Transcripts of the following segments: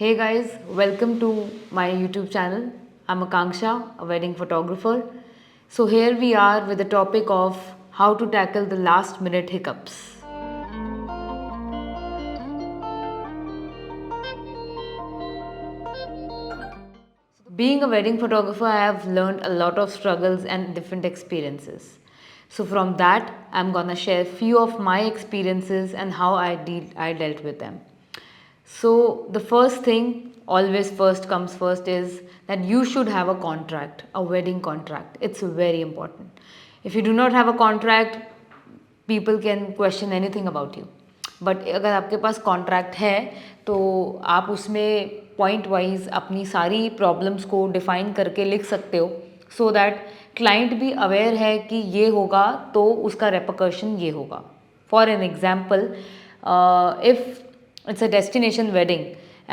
Hey guys, welcome to my YouTube channel. I'm Akanksha, a wedding photographer. So, here we are with the topic of how to tackle the last minute hiccups. Being a wedding photographer, I have learned a lot of struggles and different experiences. So, from that, I'm gonna share few of my experiences and how I dealt with them. So, the first thing, always first comes first, is that you should have a contract, a wedding contract. It's very important. If you do not have a contract, people can question anything about you. But अगर आपके पास contract है तो आप उसमें point wise अपनी सारी problems को define करके लिख सकते हो सो दैट क्लाइंट भी अवेयर है कि ये होगा तो उसका रेपरकशन ये होगा. For an example, if it's a destination wedding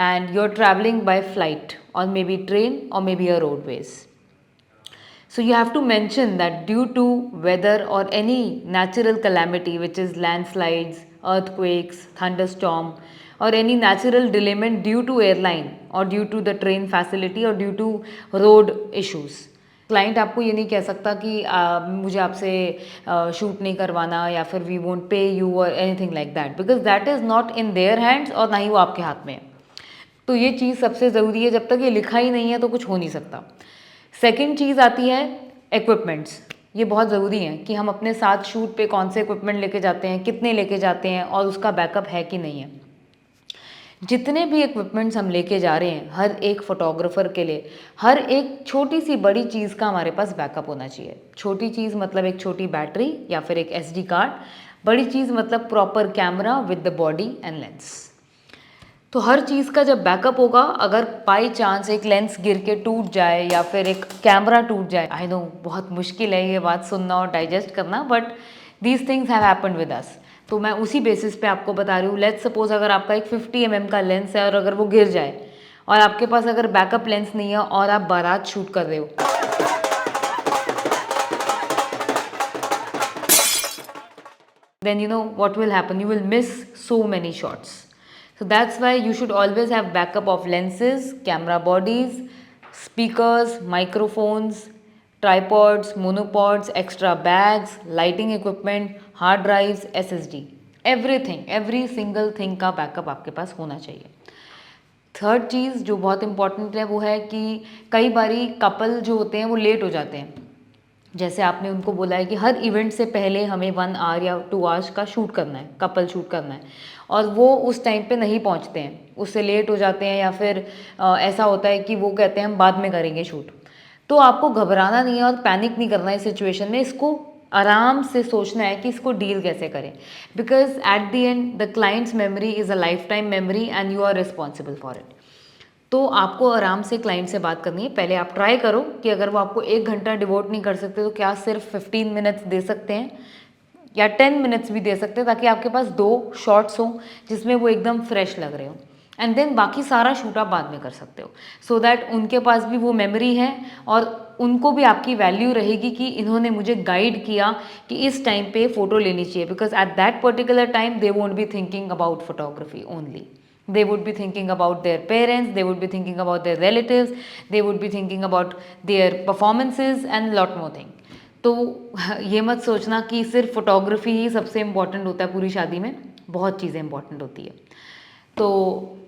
and you're traveling by flight or maybe train or maybe a roadways, so you have to mention that due to weather or any natural calamity which is landslides, earthquakes, thunderstorm or any natural derailment due to airline or due to the train facility or due to road issues, client आपको ये नहीं कह सकता कि मुझे आपसे shoot नहीं करवाना या फिर वी वोंट पे यू और anything like that, because that is not in their hands और ना ही वो आपके हाथ में है. तो ये चीज़ सबसे ज़रूरी है. जब तक ये लिखा ही नहीं है तो कुछ हो नहीं सकता. सेकेंड चीज़ आती है इक्विपमेंट्स. ये बहुत ज़रूरी है कि हम अपने साथ शूट पे कौन से इक्विपमेंट लेके जाते हैं, कितने लेके जाते हैं और उसका बैकअप है कि नहीं है. जितने भी इक्विपमेंट्स हम लेके जा रहे हैं हर एक फोटोग्राफर के लिए, हर एक छोटी सी बड़ी चीज़ का हमारे पास बैकअप होना चाहिए. छोटी चीज़ मतलब एक छोटी बैटरी या फिर एक SD कार्ड. बड़ी चीज़ मतलब proper camera with the body and lens. तो हर चीज़ का जब बैकअप होगा, अगर बाई चांस एक लेंस गिर के टूट जाए या फिर एक कैमरा टूट जाए, आई नो बहुत मुश्किल है ये बात सुनना और डाइजेस्ट करना, but these things have happened with us. तो मैं उसी बेसिस पे आपको बता रही हूँ. लेट्स सपोज अगर आपका एक 50 mm का लेंस है और अगर वो गिर जाए और आपके पास अगर बैकअप लेंस नहीं है और आप बारात शूट कर रहे हो, then you know what will happen, you will miss so many shots. So that's why you should always have backup of lenses, camera bodies, speakers, microphones, tripods, monopods, extra bags, lighting equipment, hard drives, SSD, everything, every single thing का backup आपके पास होना चाहिए. Third चीज़ जो बहुत important है वो है कि कई बारी कपल जो होते हैं वो लेट हो जाते हैं. जैसे आपने उनको बोला है कि हर इवेंट से पहले हमें 1 आवर या 2 आवर्स का शूट करना है, कपल शूट करना है, और वो उस टाइम पे नहीं पहुंचते हैं, उससे लेट हो जाते हैं या फिर ऐसा होता है कि वो कहते हैं हम बाद में करेंगे शूट. तो आपको घबराना नहीं है और पैनिक नहीं करना है इस सिचुएशन में. इसको आराम से सोचना है कि इसको डील कैसे करें, because at the end the clients memory is a life time memory and you are responsible for it. तो आपको आराम से क्लाइंट से बात करनी है. पहले आप ट्राई करो कि अगर वो आपको 1 घंटा डिवोट नहीं कर सकते तो क्या सिर्फ 15 मिनट्स दे सकते हैं या 10 मिनट्स भी दे सकते हैं, ताकि आपके पास 2 शॉट्स हों जिसमें वो एकदम फ्रेश लग रहे हो. एंड देन बाकी सारा शूट आप बाद में कर सकते हो, सो दैट उनके पास भी वो मेमोरी है और उनको भी आपकी वैल्यू रहेगी कि इन्होंने मुझे गाइड किया कि इस टाइम पे फ़ोटो लेनी चाहिए. Because at that particular time they won't be thinking about photography only. They would be thinking about their parents, they would be thinking about their relatives, they would be thinking about their performances and lot more thing. तो ये मत सोचना कि सिर्फ photography ही सबसे important होता है पूरी शादी में, बहुत चीज़ें इंपॉर्टेंट होती है. तो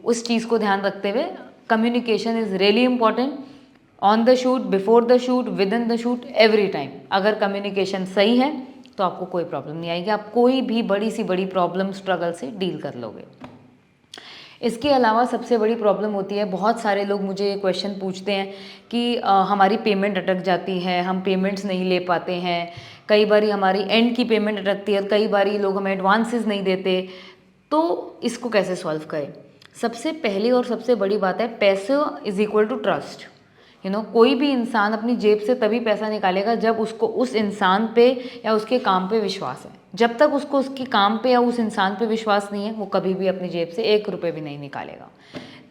उस चीज़ को ध्यान रखते हुए communication is really important on the shoot, before the shoot, with in the shoot, every time. अगर कम्युनिकेशन सही है तो आपको कोई प्रॉब्लम नहीं आएगी, आप कोई भी बड़ी सी बड़ी प्रॉब्लम स्ट्रगल से डील कर लोगे. इसके अलावा सबसे बड़ी प्रॉब्लम होती है, बहुत सारे लोग मुझे क्वेश्चन पूछते हैं कि हमारी पेमेंट अटक जाती है, हम पेमेंट्स नहीं ले पाते हैं, कई बारी हमारी एंड की पेमेंट अटकती है, कई बारी लोग हमें एडवांसेस नहीं देते. तो इसको कैसे सॉल्व करें? सबसे पहली और सबसे बड़ी बात है, पैसा इज़ इक्वल टू ट्रस्ट. कोई भी इंसान अपनी जेब से तभी पैसा निकालेगा जब उसको उस इंसान पे या उसके काम पे विश्वास है. जब तक उसको उसके काम पे या उस इंसान पे विश्वास नहीं है, वो कभी भी अपनी जेब से 1 रुपये भी नहीं निकालेगा.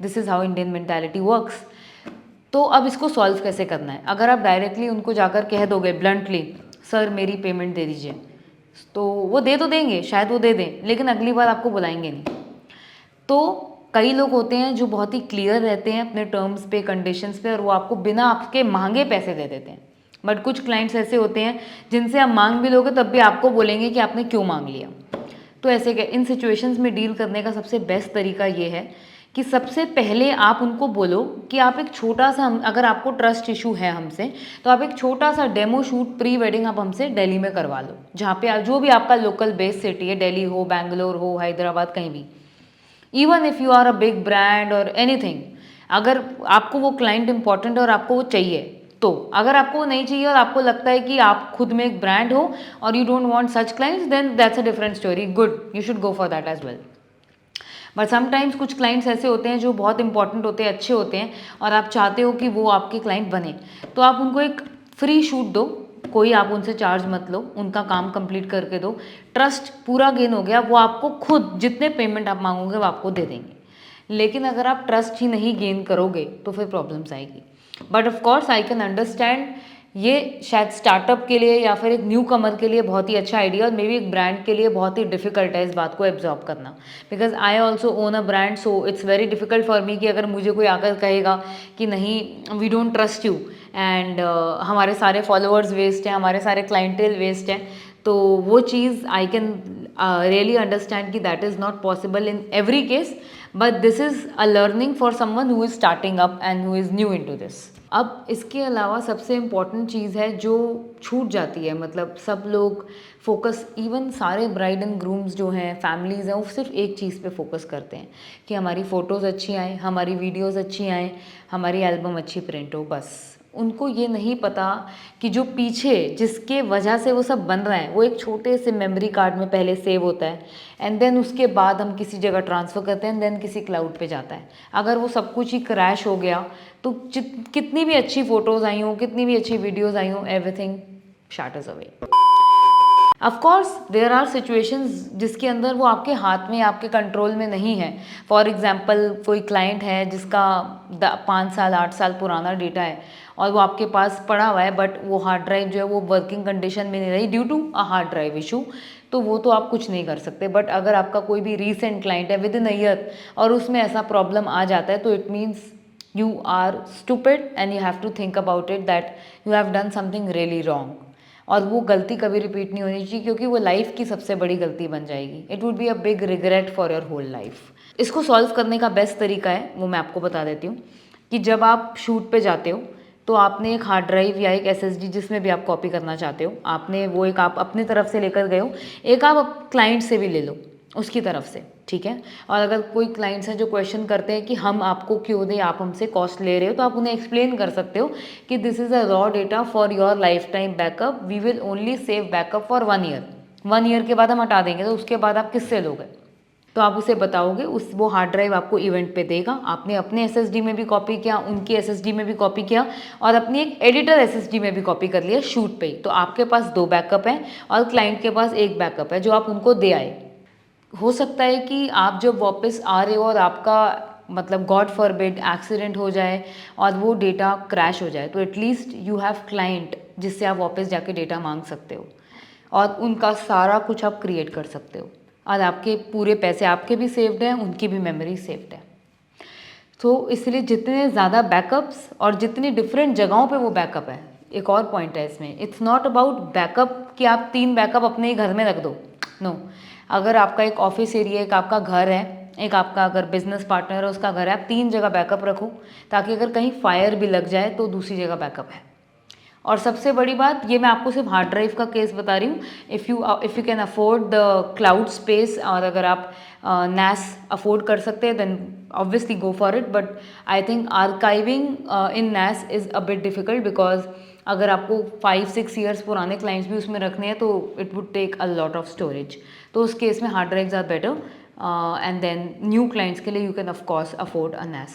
This is how Indian mentality works. तो अब इसको सॉल्व कैसे करना है? अगर आप डायरेक्टली उनको जाकर कह दोगे ब्लंटली, सर मेरी पेमेंट दे दीजिए, तो वो दे तो देंगे, शायद वो दे दें, लेकिन अगली बार आपको बुलाएंगे नहीं. तो कई लोग होते हैं जो बहुत ही क्लियर रहते हैं अपने टर्म्स पे, कंडीशंस पे, और वो आपको बिना आपके महंगे पैसे दे देते हैं। बट कुछ क्लाइंट्स ऐसे होते हैं जिनसे आप मांग भी लोगे तब भी आपको बोलेंगे कि आपने क्यों मांग लिया। तो ऐसे इन सिचुएशंस में डील करने का सबसे बेस्ट तरीका ये है कि सबसे पहले आप उनको बोलो कि आप एक छोटा सा, अगर आपको ट्रस्ट इशू है हमसे, तो आप एक छोटा सा डेमो शूट प्री वेडिंग आप हमसे दिल्ली में करवा लो, जहाँ पे जो भी आपका लोकल बेस सिटी है, दिल्ली हो, बैंगलोर हो, हैदराबाद, कहीं भी। Even if you are a big brand और एनीथिंग, अगर आपको वो क्लाइंट इंपॉर्टेंट है और आपको वो चाहिए, तो अगर आपको वो नहीं चाहिए और आपको लगता है कि आप खुद में एक ब्रांड हो और you don't want such clients, then that's a different story, good, you should go for that as well. But sometimes कुछ क्लाइंट्स ऐसे होते हैं जो बहुत इंपॉर्टेंट होते हैं, अच्छे होते हैं, और आप चाहते हो कि वो आपके क्लाइंट बने, तो आप उनको एक फ्री शूट दो, कोई आप उनसे चार्ज मत लो, उनका काम कंप्लीट करके दो, ट्रस्ट पूरा गेन हो गया, वो आपको खुद जितने पेमेंट आप मांगोगे वो आपको दे देंगे। लेकिन अगर आप ट्रस्ट ही नहीं गेन करोगे तो फिर प्रॉब्लम्स आएगी। But of course I can understand, ये शायद स्टार्टअप के लिए या फिर एक न्यू कमर के लिए बहुत ही अच्छा आइडिया, और मे बी एक ब्रांड के लिए बहुत ही डिफिकल्ट है इस बात को एब्जॉर्ब करना, because I also own a brand, so it's very difficult for me कि अगर मुझे कोई आकर कहेगा कि नहीं, we don't trust you, and हमारे सारे फॉलोअर्स वेस्ट हैं, हमारे सारे क्लाइंटेल वेस्ट हैं, तो वो चीज़ आई कैन रियली अंडरस्टैंड कि that is not possible in every case, but this is a learning for someone who is starting up and who is new into this. अब इसके अलावा सबसे इम्पॉर्टेंट चीज़ है जो छूट जाती है, मतलब सब लोग फोकस, इवन सारे ब्राइड एंड ग्रूम्स जो हैं, फैमिलीज़ हैं, वो सिर्फ एक चीज़ पे फोकस करते हैं कि हमारी फ़ोटोज़ अच्छी आएँ, हमारी वीडियोज़ अच्छी आएँ, हमारी एल्बम अच्छी प्रिंट हो, बस। उनको ये नहीं पता कि जो पीछे जिसके वजह से वो सब बन रहा है, वो एक छोटे से मेमोरी कार्ड में पहले सेव होता है, एंड देन उसके बाद हम किसी जगह ट्रांसफ़र करते हैं, एंड देन किसी क्लाउड पे जाता है। अगर वो सब कुछ ही क्रैश हो गया तो कितनी भी अच्छी फ़ोटोज़ आई हों, कितनी भी अच्छी वीडियोज़ आई हों, everything shatters away. Of course there are situations जिसके अंदर वो आपके हाथ में, आपके कंट्रोल में नहीं है। फॉर एग्जांपल, कोई क्लाइंट है जिसका 5 साल 8 साल पुराना डेटा है और वो आपके पास पड़ा हुआ है, बट वो हार्ड ड्राइव जो है वो वर्किंग कंडीशन में नहीं रही due to a hard drive issue, तो वो तो आप कुछ नहीं कर सकते। बट अगर आपका कोई भी रीसेंट क्लाइंट है विद इन अ ईयर और उसमें ऐसा प्रॉब्लम आ जाता है, तो it means you are stupid and you have to think about it that you have done something really wrong, और वो गलती कभी रिपीट नहीं होनी चाहिए, क्योंकि वो लाइफ की सबसे बड़ी गलती बन जाएगी। It would be a big regret for your whole life. इसको सॉल्व करने का बेस्ट तरीका है, वो मैं आपको बता देती हूँ, कि जब आप शूट पे जाते हो तो आपने एक हार्ड ड्राइव या एक SSD जिसमें भी आप कॉपी करना चाहते हो, आपने वो एक आप अपनी तरफ से लेकर गए हो, एक आप क्लाइंट से भी ले लो उसकी तरफ से, ठीक है। और अगर कोई क्लाइंट्स हैं जो क्वेश्चन करते हैं कि हम आपको क्यों दें, आप हमसे कॉस्ट ले रहे हो, तो आप उन्हें एक्सप्लेन कर सकते हो कि this is a raw data for your life time backup, we will only save backup for 1 year, 1 year के बाद हम हटा देंगे, तो उसके बाद आप किससे लोगे, तो आप उसे बताओगे, उस वो हार्ड ड्राइव आपको इवेंट पे देगा। आपने अपने SSD में भी कॉपी किया, उनकी SSD में भी कॉपी किया, और अपनी एक एडिटर SSD में भी कॉपी कर लिया शूट पे ही, तो आपके पास 2 बैकअप हैं और क्लाइंट के पास 1 बैकअप है जो आप उनको दे आए। हो सकता है कि आप जब वापस आ रहे हो और आपका, मतलब गॉड फॉरबिड, एक्सीडेंट हो जाए और वो डेटा क्रैश हो जाए, तो एटलीस्ट यू हैव क्लाइंट जिससे आप वापस जाके डेटा मांग सकते हो और उनका सारा कुछ आप क्रिएट कर सकते हो, और आपके पूरे पैसे आपके भी सेव्ड हैं, उनकी भी मेमोरी सेव्ड है। तो इसलिए जितने ज़्यादा बैकअप्स और जितनी डिफरेंट जगहों पे वो बैकअप है, एक और पॉइंट है इसमें, इट्स नॉट अबाउट बैकअप कि आप 3 बैकअप अपने ही घर में रख दो, नो। अगर आपका एक ऑफिस एरिया, एक आपका घर है, एक आपका अगर बिजनेस पार्टनर है उसका घर है, आप 3 जगह बैकअप रखो, ताकि अगर कहीं फायर भी लग जाए तो दूसरी जगह बैकअप है। और सबसे बड़ी बात, ये मैं आपको सिर्फ हार्ड ड्राइव का केस बता रही हूँ, if you can afford the cloud space, और अगर आप NAS अफोर्ड कर सकते हैं then obviously go for it, but I think archiving in NAS is a bit difficult, because अगर आपको 5-6 ईयर्स पुराने क्लाइंट्स भी उसमें रखने हैं तो it would take a lot of storage, तो उस केस में hard drives are better, and then new clients के लिए you can of course afford a NAS।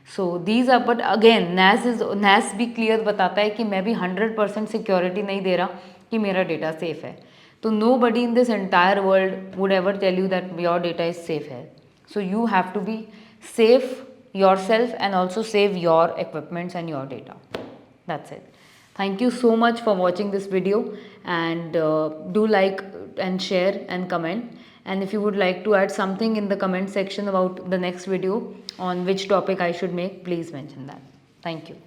So these are, but again NAS भी क्लियर बताता है कि मैं भी 100% सिक्योरिटी नहीं दे रहा कि मेरा डेटा सेफ है, तो nobody in this entire world would ever tell you that your data is safe है। So you have to be safe yourself and also save your equipments and your data, that's it. Thank you so much for watching this video, and do like and share and comment, And if you would like to add something in the comment section about the next video on which topic I should make, please mention that. Thank you.